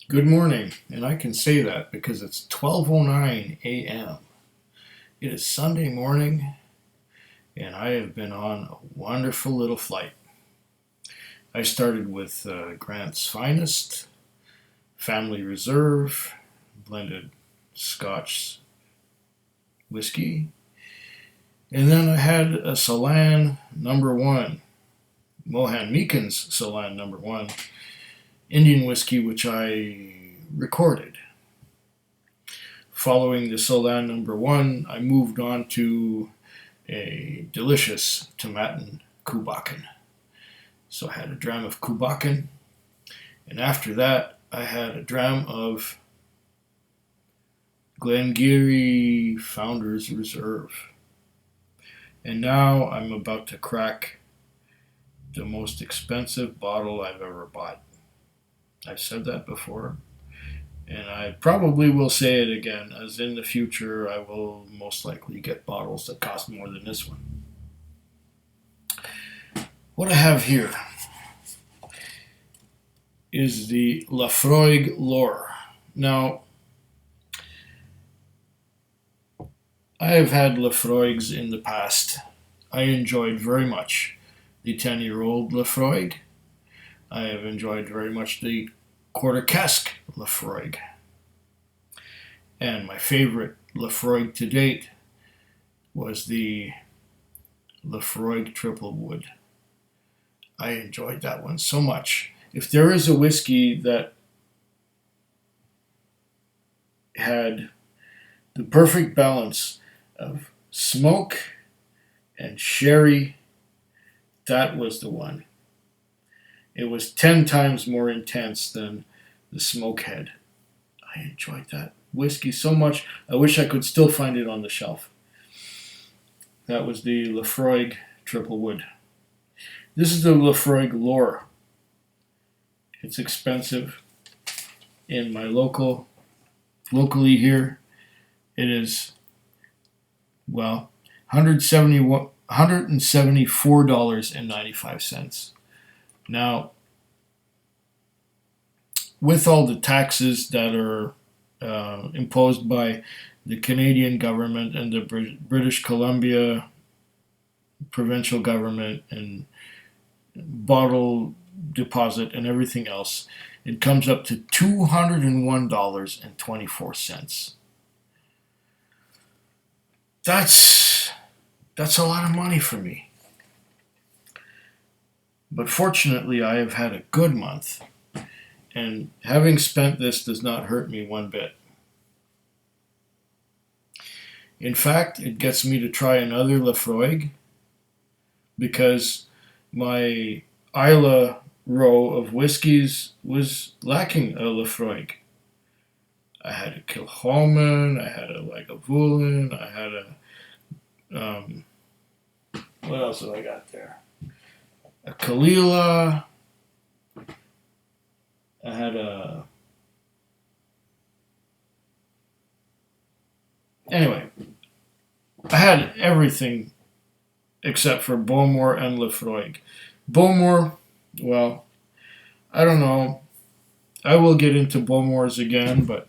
Good morning, and I can say that because it's 12:09 a.m. It is Sunday morning, and I have been on a wonderful little flight. I started with Grant's Finest, Family Reserve, blended Scotch whiskey, and then I had a Ceylon number one, Mohan Meekan's Ceylon number one, Indian whiskey, which I recorded. Following the Ceylon number one, I moved on to a delicious Tomatin Kubakken. So I had a dram of Kubakken, and after that, I had a dram of Glengarry Founders Reserve. And now I'm about to crack the most expensive bottle I've ever bought. I've said that before, and I probably will say it again, as in the future I will most likely get bottles that cost more than this one. What I have here is the Laphroaig Lore. Now, I have had Laphroaigs in the past. I enjoyed very much the 10-year-old Laphroaig. I have enjoyed very much the quarter cask Laphroaig. And my favorite Laphroaig to date was the Laphroaig Triple Wood. I enjoyed that one so much. If there is a whiskey that had the perfect balance of smoke and sherry, that was the one. It was 10 times more intense than the Smokehead. I enjoyed that whiskey so much, I wish I could still find it on the shelf. That was the Laphroaig Triple Wood. This is the Laphroaig Lore. It's expensive. In my locally here, it is, well, $174.95. Now, with all the taxes that are imposed by the Canadian government and the British Columbia provincial government and bottle deposit and everything else, it comes up to $201.24. That's a lot of money for me. But fortunately, I have had a good month, and having spent this does not hurt me one bit. In fact, it gets me to try another Laphroaig because my Isla row of whiskies was lacking a Laphroaig. I had a Kilchoman, I had a Lagavulin, I had a what else have I got there? A Kalila. I had a. Anyway, I had everything except for Bowmore and Laphroaig. Bowmore, well, I don't know. I will get into Bowmores again, but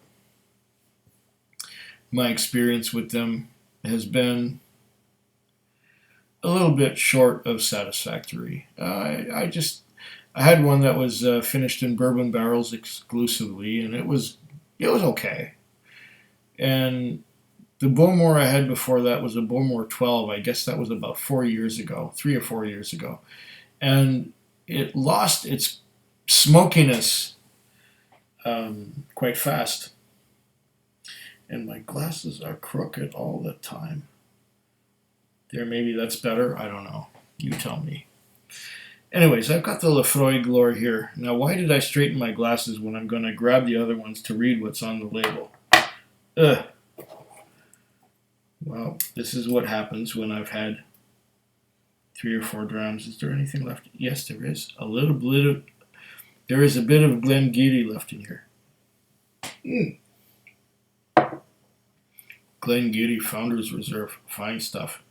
my experience with them has been a little bit short of satisfactory. I had one that was finished in bourbon barrels exclusively, and it was okay. And the Bowmore I had before that was a Bowmore 12. I guess that was about 4 years ago, 3 or 4 years ago, and it lost its smokiness quite fast. And my glasses are crooked all the time. There, maybe that's better. I don't know. You tell me. Anyways, I've got the Laphroaig Lore here. Now, why did I straighten my glasses when I'm going to grab the other ones to read what's on the label? Ugh. Well, this is what happens when I've had 3 or 4 drams. Is there anything left? Yes, there is. There is a bit of Glengarry left in here. Glengarry Founders Reserve. Fine stuff.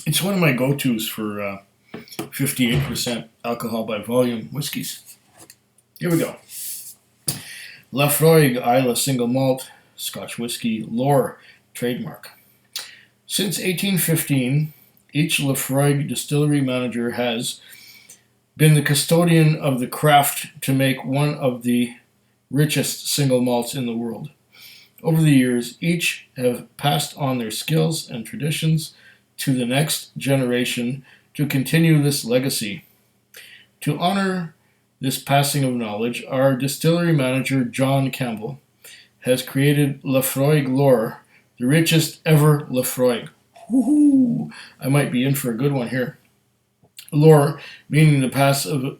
It's one of my go-tos for 58% alcohol by volume whiskeys. Here we go. Laphroaig Isla Single Malt Scotch Whisky Lore trademark. Since 1815, each Laphroaig Distillery manager has been the custodian of the craft to make one of the richest single malts in the world. Over the years, each have passed on their skills and traditions to the next generation to continue this legacy. To honor this passing of knowledge, our distillery manager, John Campbell, has created Laphroaig Lore, the richest ever Laphroaig. Woohoo! I might be in for a good one here. Lore, meaning the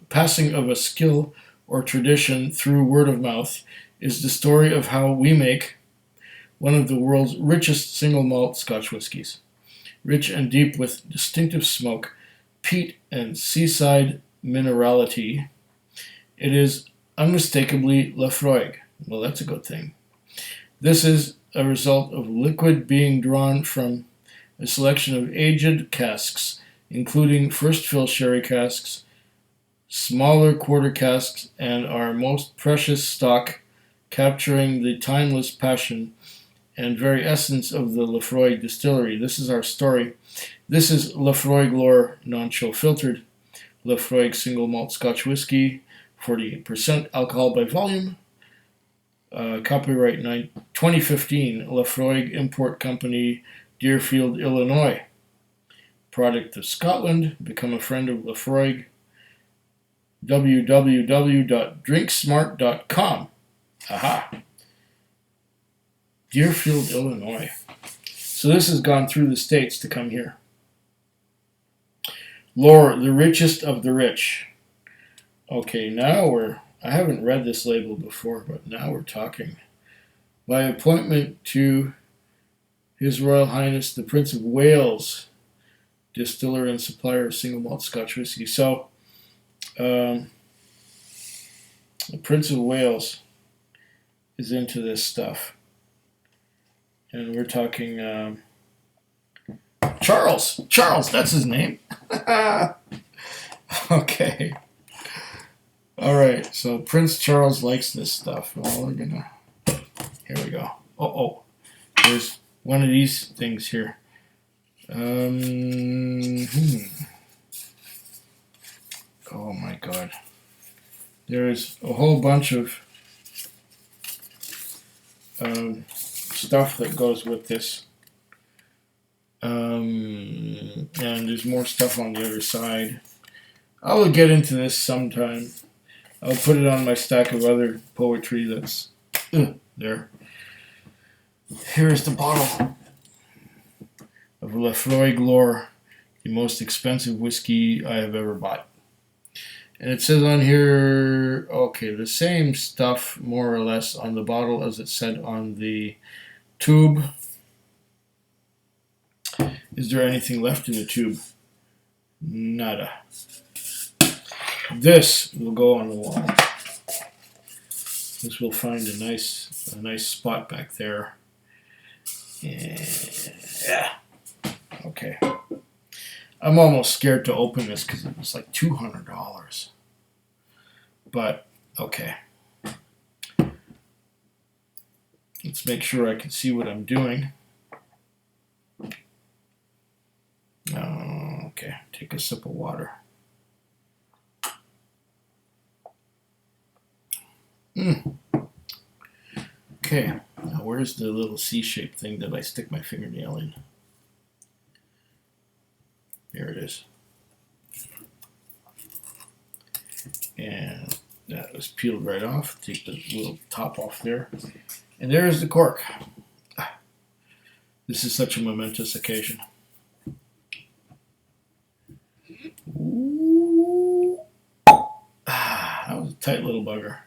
passing of a skill or tradition through word of mouth, is the story of how we make one of the world's richest single malt Scotch whiskies. Rich and deep with distinctive smoke, peat, and seaside minerality, it is unmistakably Laphroaig. Well, that's a good thing. This is a result of liquid being drawn from a selection of aged casks, including first fill sherry casks, smaller quarter casks, and our most precious stock, capturing the timeless passion and very essence of the Laphroaig Distillery. This is our story. This is Laphroaig Lore non-chill filtered, Laphroaig single malt Scotch whiskey, 48% alcohol by volume. Copyright 2015, Laphroaig Import Company, Deerfield, Illinois. Product of Scotland. Become a friend of Laphroaig. www.drinksmart.com. Aha. Deerfield, Illinois. So this has gone through the states to come here. Lore, the richest of the rich. Okay, now I haven't read this label before, but now we're talking. By appointment to His Royal Highness the Prince of Wales, distiller and supplier of single malt Scotch whisky. So, the Prince of Wales is into this stuff. And we're talking Charles. Charles, that's his name. Okay. All right, so Prince Charles likes this stuff. Well, we're gonna... Here we go. Oh, there's one of these things here. Oh my God. There's a whole bunch of stuff that goes with this. And there's more stuff on the other side. I will get into this sometime. I'll put it on my stack of other poetry that's there. Here is the bottle of Laphroaig Lore, the most expensive whiskey I have ever bought. And it says on here, okay, the same stuff more or less on the bottle as it said on the tube. Is there anything left in the tube? Nada. This will go on the wall. This will find a nice spot back there. Yeah. Okay. I'm almost scared to open this because it was like $200. But, okay. Let's make sure I can see what I'm doing. Okay, take a sip of water. Okay, now where's the little C-shaped thing that I stick my fingernail in? There it is. And that was peeled right off. Take the little top off there. And there's the cork. This is such a momentous occasion. Ooh. That was a tight little bugger.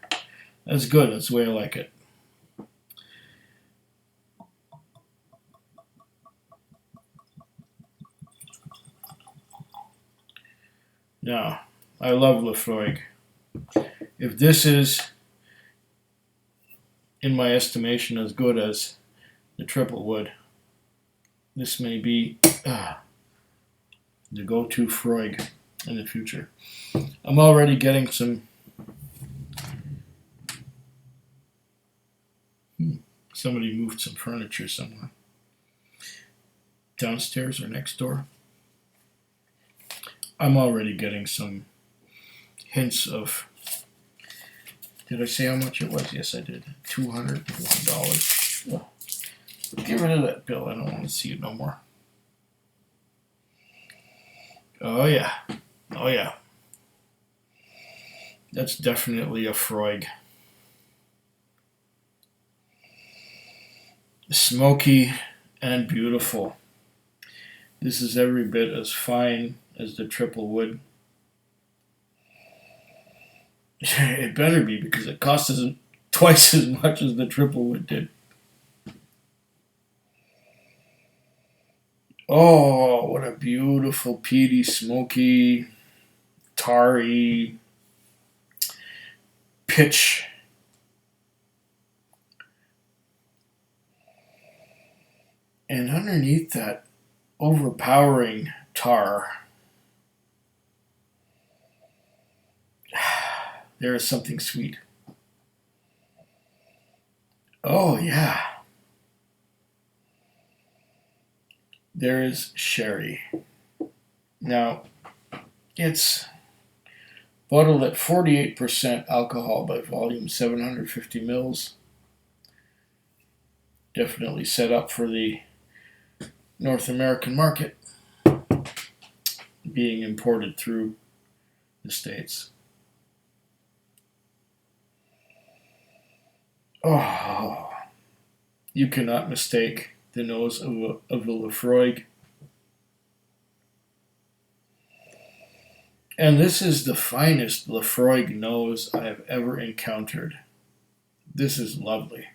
That's good. That's the way I like it. Now, I love Laphroaig. If this is, in my estimation, as good as the Triple Wood, this may be the go-to Phroaig in the future. I'm already getting some Somebody moved some furniture somewhere. Downstairs or next door. I'm already getting some hints of... Did I say how much it was? Yes, I did. $201. Well, get rid of that bill. I don't want to see it no more. Oh, yeah. Oh, yeah. That's definitely a Laphroaig. Smoky and beautiful. This is every bit as fine as the triple wood. It better be, because it costs twice as much as the triple wood did. Oh, what a beautiful, peaty, smoky, tarry, pitch. And underneath that overpowering tar, there is something sweet. Oh, yeah. There is sherry. Now, it's bottled at 48% alcohol by volume, 750 mils. Definitely set up for the North American market, being imported through the States. Oh, you cannot mistake the nose of the Laphroaig. And this is the finest Laphroaig nose I have ever encountered. This is lovely.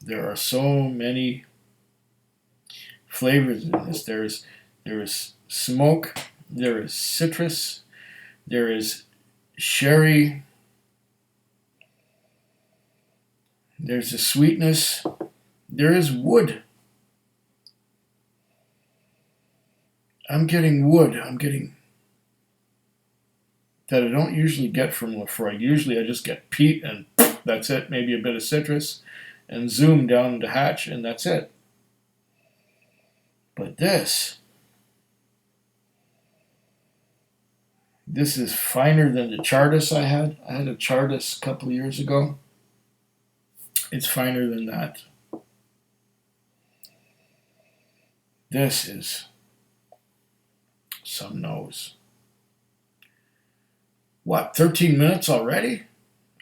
There are so many flavors in this. There is smoke, there is citrus, there is sherry, there's a sweetness, there is wood. I'm getting wood. I'm getting that I don't usually get from Laphroaig. Usually I just get peat and that's it. Maybe a bit of citrus and zoom down the hatch and that's it. But this is finer than the Chartist I had. I had a Chartist a couple of years ago. It's finer than that. This is some nose. What, 13 minutes already?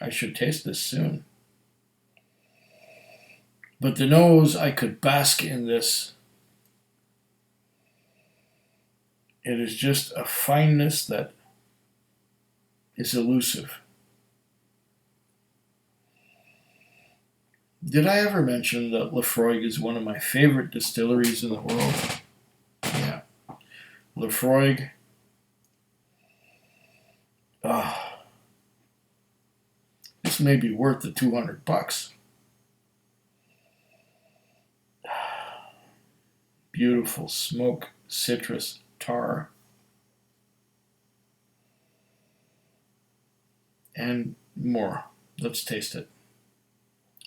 I should taste this soon. But the nose, I could bask in this. It is just a fineness that is elusive. Did I ever mention that Laphroaig is one of my favorite distilleries in the world? Yeah. Laphroaig. This may be worth the $200. Beautiful smoke, citrus, tar, and more. Let's taste it.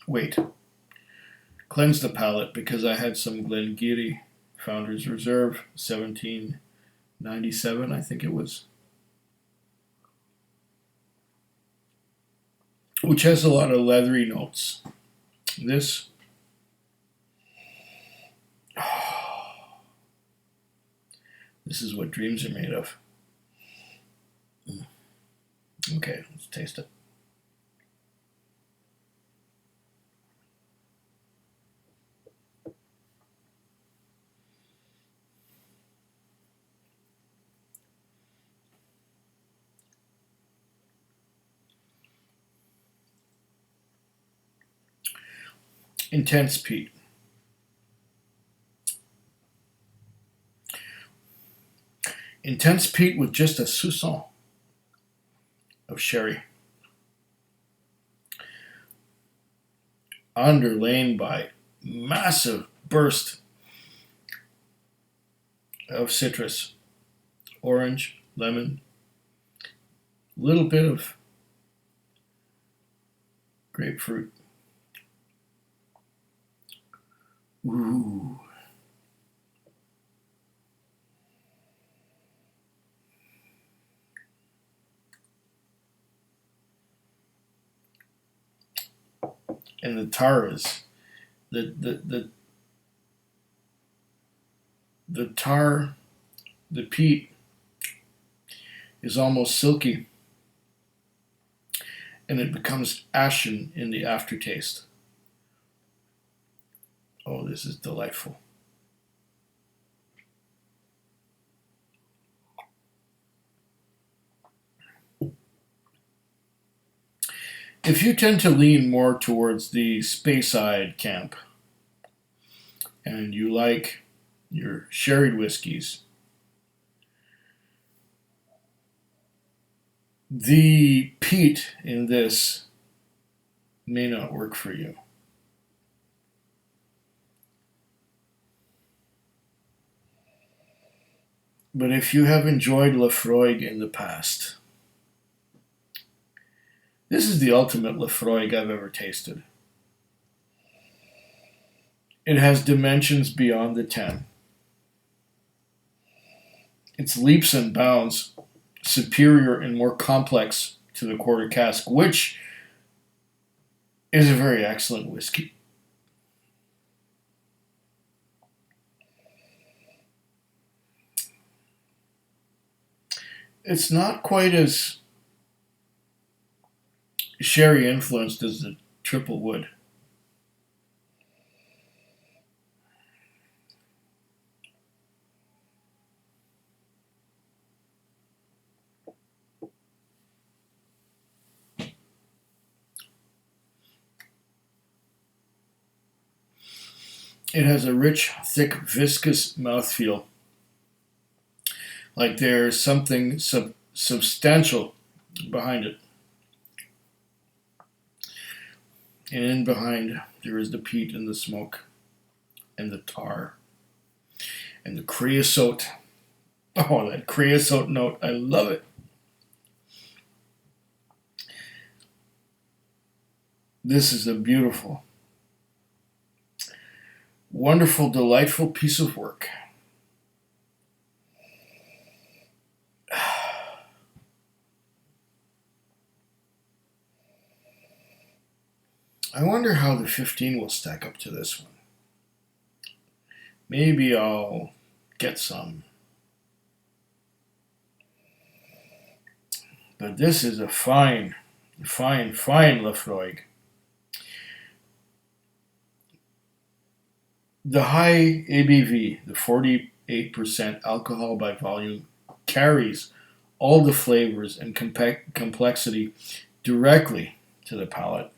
Wait. Cleanse the palate, because I had some Glengarry Founders Reserve, 1797, I think it was, which has a lot of leathery notes. This, this is what dreams are made of. Okay, let's taste it. Intense peat. Intense peat with just a soupçon of sherry, underlain by massive burst of citrus, orange, lemon, little bit of grapefruit. Ooh. And the tar is the tar, the peat is almost silky, and it becomes ashen in the aftertaste. Oh, this is delightful. If you tend to lean more towards the Speyside camp, and you like your sherried whiskies, the peat in this may not work for you. But if you have enjoyed Laphroaig in the past, this is the ultimate Laphroaig I've ever tasted. It has dimensions beyond the 10. It's leaps and bounds superior and more complex to the quarter cask, which is a very excellent whiskey. It's not quite as sherry influenced as the triple wood. It has a rich, thick, viscous mouthfeel, like there's something substantial behind it. And in behind, there is the peat and the smoke and the tar and the creosote. Oh, that creosote note, I love it. This is a beautiful, wonderful, delightful piece of work. I wonder how the 15 will stack up to this one. Maybe I'll get some. But this is a fine, fine, fine Laphroaig. The high ABV, the 48% alcohol by volume, carries all the flavors and complexity directly to the palate.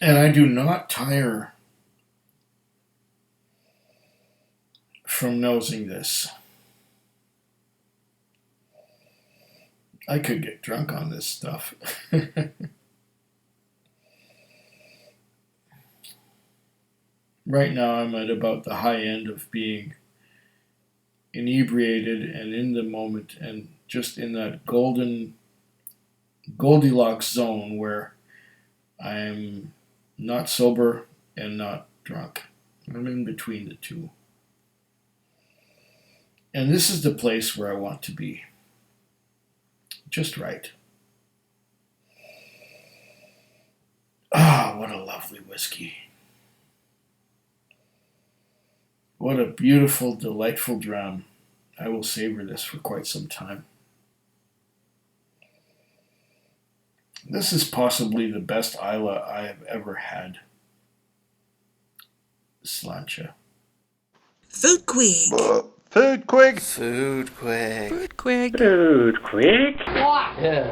And I do not tire from nosing this. I could get drunk on this stuff. Right now I'm at about the high end of being inebriated and in the moment and just in that Goldilocks zone where I'm not sober and not drunk. I'm in between the two. And this is the place where I want to be. Just right. Ah, what a lovely whiskey. What a beautiful, delightful dram. I will savor this for quite some time. This is possibly the best Isla I have ever had. Sláinte. Food Quig. Food Quig. Food Quig. Food Quig. Food Quig. Yeah.